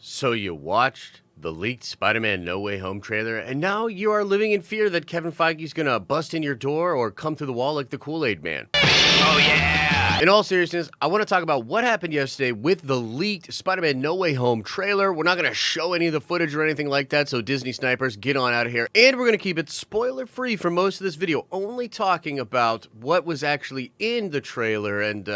So you watched the leaked Spider-Man No Way Home trailer, and now you are living in fear that Kevin Feige's gonna bust in your door or come through the wall like the Kool-Aid Man. Oh yeah! In all seriousness, I want to talk about what happened yesterday with the leaked Spider-Man No Way Home trailer. We're not going to show any of the footage or anything like that, so Disney snipers, get on out of here. And we're going to keep it spoiler-free for most of this video, only talking about what was actually in the trailer and,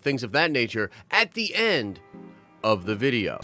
things of that nature at the end of the video.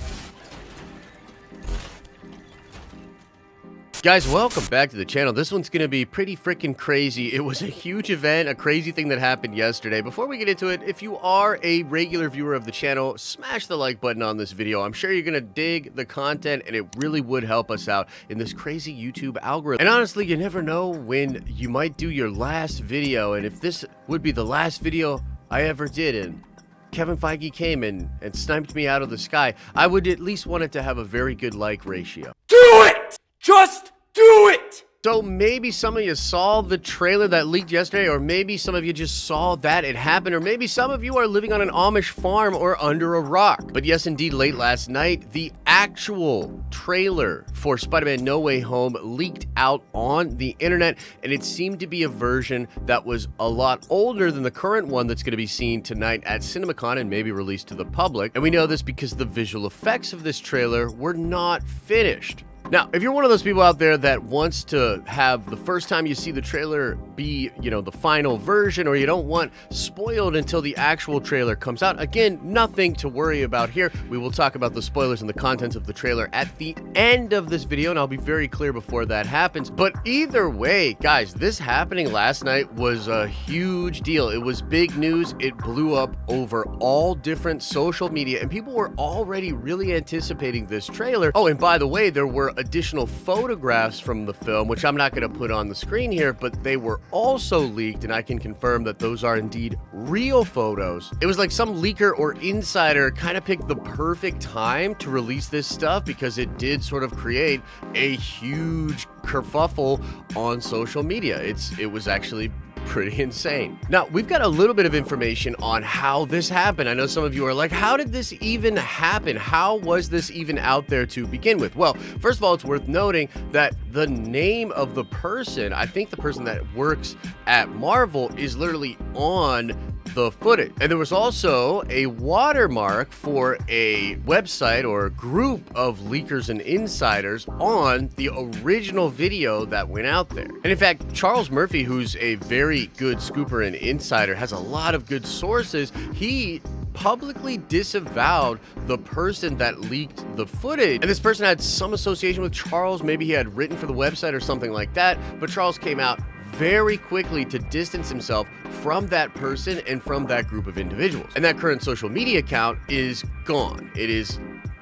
Guys, welcome back to the channel. This one's going to be pretty freaking crazy. It was a huge event, a crazy thing that happened yesterday. Before we get into it, if you are a regular viewer of the channel, smash the like button on this video. I'm sure you're going to dig the content, and it really would help us out in this crazy YouTube algorithm. And honestly, you never know when you might do your last video, and if this would be the last video I ever did, and Kevin Feige came and sniped me out of the sky, I would at least want it to have a very good like ratio. Do it! Just do it! So maybe some of you saw the trailer that leaked yesterday, or maybe some of you just saw that it happened, or maybe some of you are living on an Amish farm or under a rock. But yes, indeed, late last night, the actual trailer for Spider-Man No Way Home leaked out on the internet, and it seemed to be a version that was a lot older than the current one that's going to be seen tonight at CinemaCon and maybe released to the public. And we know this because the visual effects of this trailer were not finished. Now, if you're one of those people out there that wants to have the first time you see the trailer be, the final version, or you don't want spoiled until the actual trailer comes out, again, nothing to worry about here. We will talk about the spoilers and the contents of the trailer at the end of this video, and I'll be very clear before that happens. But either way, guys, this happening last night was a huge deal. It was big news. It blew up over all different social media, and people were already really anticipating this trailer. Oh, and by the way, there were additional photographs from the film, which I'm not going to put on the screen here, but they were also leaked, and I can confirm that those are indeed real photos. It was like some leaker or insider kind of picked the perfect time to release this stuff because it did sort of create a huge kerfuffle on social media. It was actually pretty insane. Now, we've got a little bit of information on how this happened. I know some of you are like, how did this even happen? How was this even out there to begin with? Well, first of all, it's worth noting that the name of the person, I think the person that works at Marvel, is literally on the footage. And there was also a watermark for a website or a group of leakers and insiders on the original video that went out there. And in fact, Charles Murphy, who's a very good scooper and insider, has a lot of good sources. He publicly disavowed the person that leaked the footage. And this person had some association with Charles. Maybe he had written for the website or something like that. But Charles came out very quickly to distance himself from that person and from that group of individuals. And that current social media account is gone. It is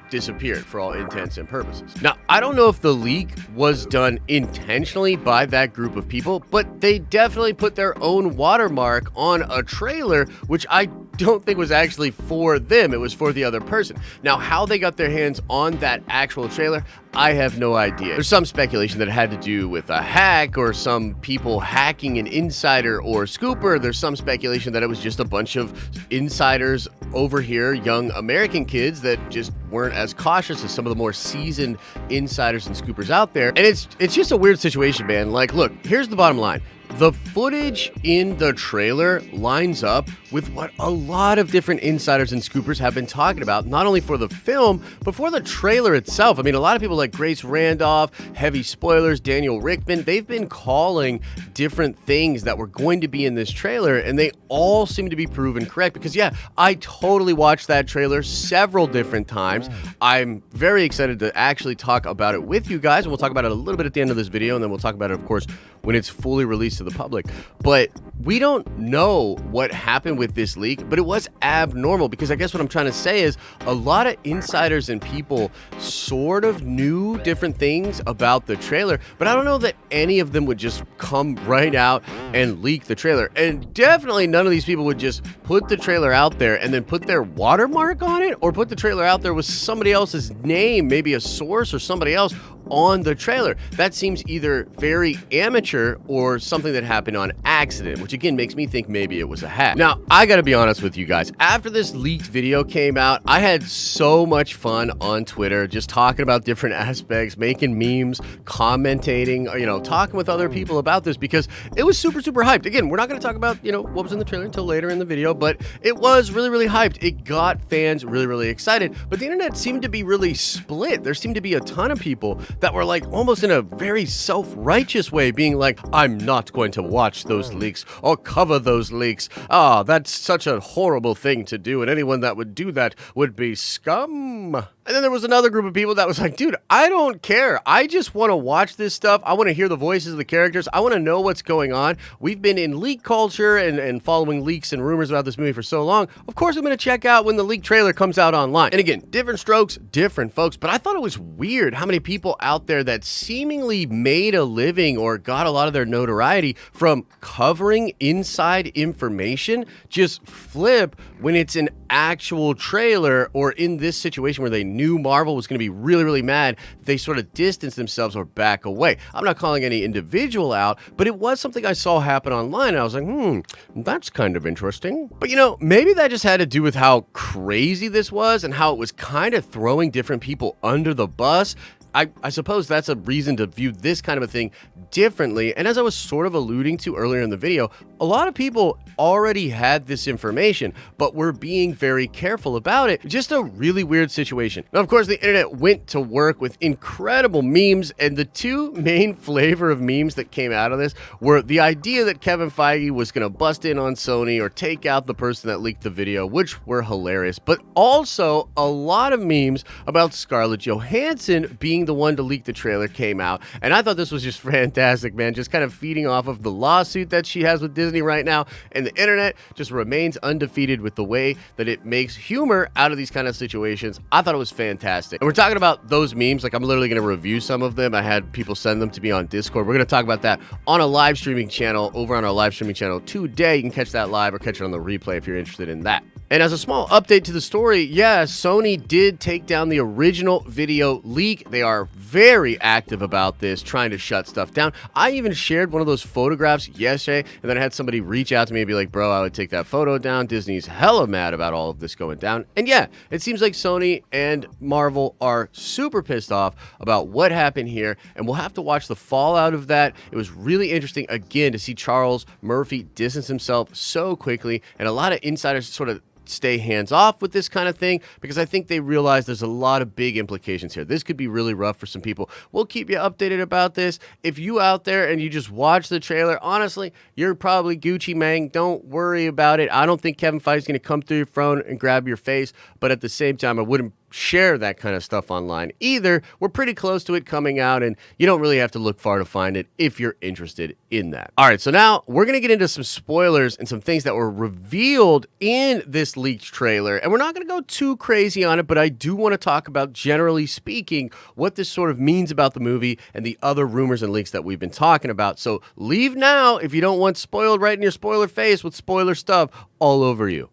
disappeared for all intents and purposes. Now, I don't know if the leak was done intentionally by that group of people, but they definitely put their own watermark on a trailer, which I don't think was actually for them. It was for the other person. Now, how they got their hands on that actual trailer, I have no idea. There's some speculation that it had to do with a hack or some people hacking an insider or scooper. There's some speculation that it was just a bunch of insiders over here, young American kids that just weren't as cautious as some of the more seasoned insiders and scoopers out there. And it's just a weird situation, man. Like, look, here's the bottom line. The footage in the trailer lines up with what a lot of different insiders and scoopers have been talking about, not only for the film, but for the trailer itself. I mean, a lot of people like Grace Randolph, Heavy Spoilers, Daniel Rickman, they've been calling different things that were going to be in this trailer, and they all seem to be proven correct because, yeah, I totally watched that trailer several different times. I'm very excited to actually talk about it with you guys, and we'll talk about it a little bit at the end of this video, and then we'll talk about it, of course, when it's fully released to the public. But we don't know what happened with this leak, but it was abnormal because I guess what I'm trying to say is a lot of insiders and people sort of knew different things about the trailer, but I don't know that any of them would just come right out and leak the trailer. And definitely none of these people would just put the trailer out there and then put their watermark on it, or put the trailer out there with somebody else's name, maybe a source or somebody else on the trailer. That seems either very amateur or something that happened on accident, which which again makes me think maybe it was a hack. Now, I gotta be honest with you guys. After this leaked video came out, I had so much fun on Twitter, just talking about different aspects, making memes, commentating, talking with other people about this because it was super, super hyped. Again, we're not gonna talk about, what was in the trailer until later in the video, but it was really, really hyped. It got fans really, really excited, but the internet seemed to be really split. There seemed to be a ton of people that were like almost in a very self-righteous way being like, I'm not going to watch those leaks or cover those leaks. That's such a horrible thing to do, and anyone that would do that would be scum. And then there was another group of people that was like, dude, I don't care. I just want to watch this stuff. I want to hear the voices of the characters. I want to know what's going on. We've been in leak culture and following leaks and rumors about this movie for so long. Of course, I'm going to check out when the leak trailer comes out online. And again, different strokes, different folks. But I thought it was weird how many people out there that seemingly made a living or got a lot of their notoriety from covering inside information just flip when it's an actual trailer, or in this situation where they knew Marvel was going to be really, really mad, they sort of distance themselves or back away. I'm not calling any individual out, but it was something I saw happen online, and I was like, that's kind of interesting. But maybe that just had to do with how crazy this was and how it was kind of throwing different people under the bus. I suppose that's a reason to view this kind of a thing differently. And as I was sort of alluding to earlier in the video, a lot of people already had this information, but were being very careful about it. Just a really weird situation. Now, of course, the internet went to work with incredible memes, and the two main flavor of memes that came out of this were the idea that Kevin Feige was going to bust in on Sony or take out the person that leaked the video, which were hilarious, but also a lot of memes about Scarlett Johansson being the one to leak the trailer came out. And I thought this was just fantastic, man. Just kind of feeding off of the lawsuit that she has with Disney right now. And the internet just remains undefeated with the way that it makes humor out of these kind of situations. I thought it was fantastic. And we're talking about those memes. Like, I'm literally going to review some of them. I had people send them to me on Discord. We're going to talk about that on a live streaming channel over on our live streaming channel today. You can catch that live or catch it on the replay if you're interested in that. And as a small update to the story, yeah, Sony did take down the original video leak. They are very active about this, trying to shut stuff down. I even shared one of those photographs yesterday, and then I had somebody reach out to me and be like, bro, I would take that photo down. Disney's hella mad about all of this going down. And yeah, it seems like Sony and Marvel are super pissed off about what happened here, and we'll have to watch the fallout of that. It was really interesting, again, to see Charles Murphy distance himself so quickly, and a lot of insiders sort of stay hands off with this kind of thing because I think they realize there's a lot of big implications here. This could be really rough for some people. We'll keep you updated about this. If you out there and you just watch the trailer, honestly, you're probably Gucci Mane. Don't worry about it. I don't think Kevin Feige is going to come through your phone and grab your face, but at the same time, I wouldn't share that kind of stuff online either. We're pretty close to it coming out, and you don't really have to look far to find it if you're interested in that. All right, so now we're going to get into some spoilers and some things that were revealed in this leaked trailer, and we're not going to go too crazy on it, but I do want to talk about, generally speaking, what this sort of means about the movie and the other rumors and leaks that we've been talking about. So leave now if you don't want spoiled right in your spoiler face with spoiler stuff all over you.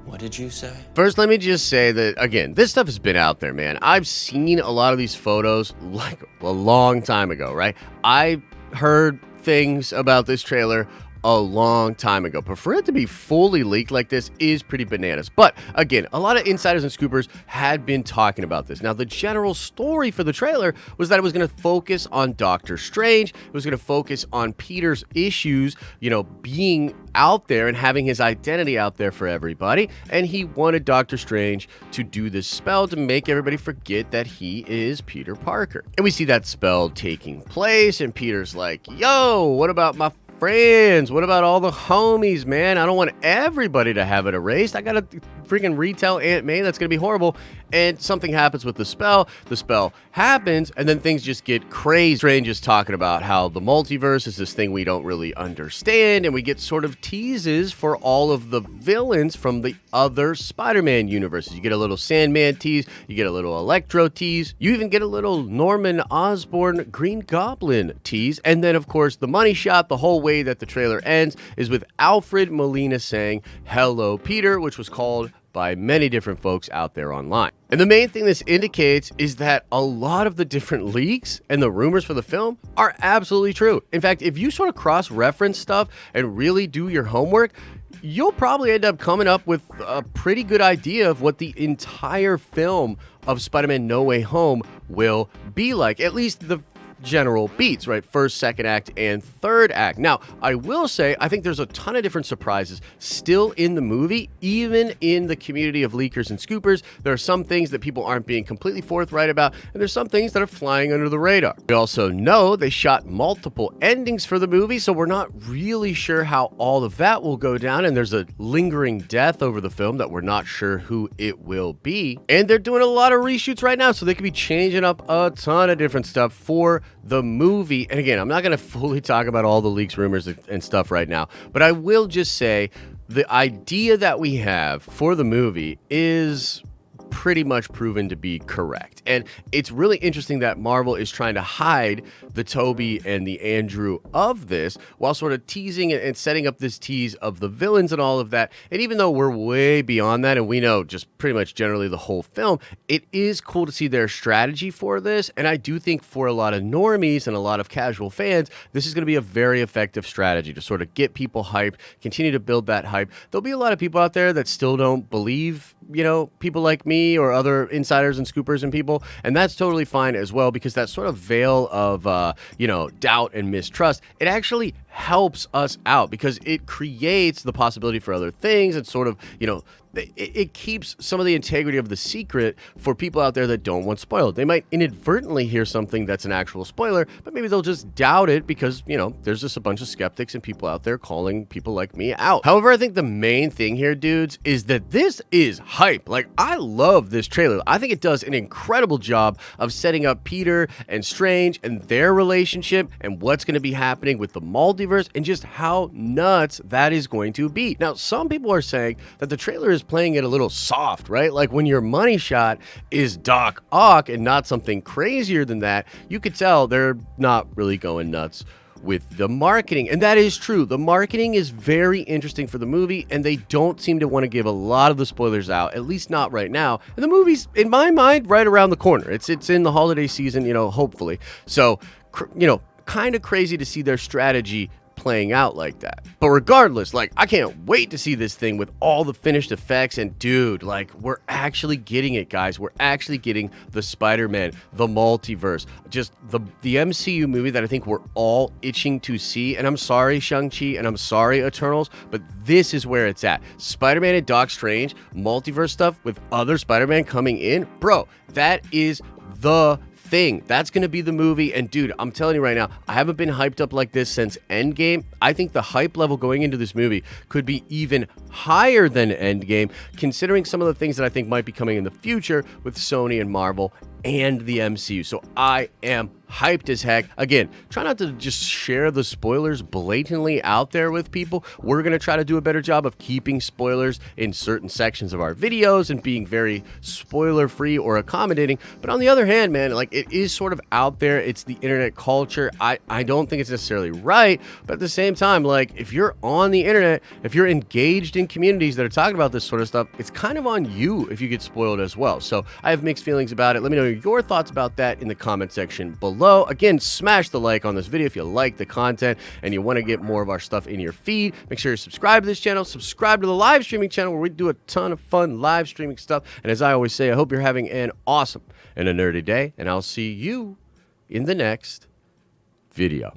What did you say? First, let me just say that, again, this stuff has been out there, man. I've seen a lot of these photos like a long time ago, right? I heard things about this trailer a long time ago, but for it to be fully leaked like this is pretty bananas. But again, a lot of insiders and scoopers had been talking about this. Now, the general story for the trailer was that it was going to focus on Doctor Strange. It was going to focus on Peter's issues, being out there and having his identity out there for everybody. And he wanted Doctor Strange to do this spell to make everybody forget that he is Peter Parker. And we see that spell taking place, and Peter's like, yo, what about my friends? What about all the homies, man? I don't want everybody to have it erased. I gotta freaking retell Aunt May. That's gonna be horrible. And something happens with the spell. The spell happens, and then things just get crazy. Strange is talking about how the multiverse is this thing we don't really understand, and we get sort of teases for all of the villains from the other Spider-Man universes. You get a little Sandman tease, you get a little Electro tease, you even get a little Norman Osborn Green Goblin tease, and then, of course, the money shot, the whole way that the trailer ends, is with Alfred Molina saying, "Hello, Peter," which was called by many different folks out there online. And the main thing this indicates is that a lot of the different leaks and the rumors for the film are absolutely true. In fact, if you sort of cross-reference stuff and really do your homework, you'll probably end up coming up with a pretty good idea of what the entire film of Spider-Man No Way Home will be like, at least the general beats, right? First, second act, and third act. Now, I will say, I think there's a ton of different surprises still in the movie, even in the community of leakers and scoopers. There are some things that people aren't being completely forthright about, and there's some things that are flying under the radar. We also know they shot multiple endings for the movie, so we're not really sure how all of that will go down, and there's a lingering death over the film that we're not sure who it will be. And they're doing a lot of reshoots right now, so they could be changing up a ton of different stuff for the movie. And again, I'm not going to fully talk about all the leaks, rumors, and stuff right now, but I will just say the idea that we have for the movie is pretty much proven to be correct. And it's really interesting that Marvel is trying to hide the Toby and the Andrew of this while sort of teasing and setting up this tease of the villains and all of that. And even though we're way beyond that and we know just pretty much generally the whole film, it is cool to see their strategy for this. And I do think for a lot of normies and a lot of casual fans, this is going to be a very effective strategy to sort of get people hyped, continue to build that hype. There'll be a lot of people out there that still don't believe, people like me or other insiders and scoopers and people, and that's totally fine as well, because that sort of veil of doubt and mistrust, it actually helps us out because it creates the possibility for other things and sort of it keeps some of the integrity of the secret for people out there that don't want spoiled. They might inadvertently hear something that's an actual spoiler, but maybe they'll just doubt it because, there's just a bunch of skeptics and people out there calling people like me out. However, I think the main thing here, dudes, is that this is hype. Like, I love this trailer. I think it does an incredible job of setting up Peter and Strange and their relationship and what's going to be happening with the multiverse and just how nuts that is going to be. Now, some people are saying that the trailer is playing it a little soft, right? Like when your money shot is Doc Ock and not something crazier than that, you could tell they're not really going nuts with the marketing. And that is true. The marketing is very interesting for the movie, and they don't seem to want to give a lot of the spoilers out, at least not right now. And the movie's, in my mind, right around the corner. It's in the holiday season, hopefully. So, kind of crazy to see their strategy playing out like that. But regardless, I can't wait to see this thing with all the finished effects. And dude, we're actually getting it, guys. We're actually getting the Spider-Man, the multiverse, just the MCU movie that I think we're all itching to see. And I'm sorry, Shang-Chi, and I'm sorry, Eternals, but this is where it's at. Spider-Man and Doc Strange, multiverse stuff with other Spider-Man coming in. Bro, that is the thing. That's going to be the movie. And dude, I'm telling you right now, I haven't been hyped up like this since Endgame. I think the hype level going into this movie could be even higher than Endgame, considering some of the things that I think might be coming in the future with Sony and Marvel and the MCU. So I am hyped as heck. Again, try not to just share the spoilers blatantly out there with people. We're going to try to do a better job of keeping spoilers in certain sections of our videos and being very spoiler free or accommodating. But on the other hand, man, it is sort of out there. It's the internet culture. I don't think it's necessarily right, but at the same time, if you're on the internet, if you're engaged in communities that are talking about this sort of stuff, it's kind of on you if you get spoiled as well. So I have mixed feelings about it. Let me know your thoughts about that in the comment section below. Again, smash the like on this video if you like the content and you want to get more of our stuff in your feed. Make sure you subscribe to this channel, subscribe to the live streaming channel where we do a ton of fun live streaming stuff. And as I always say, I hope you're having an awesome and a nerdy day, and I'll see you in the next video.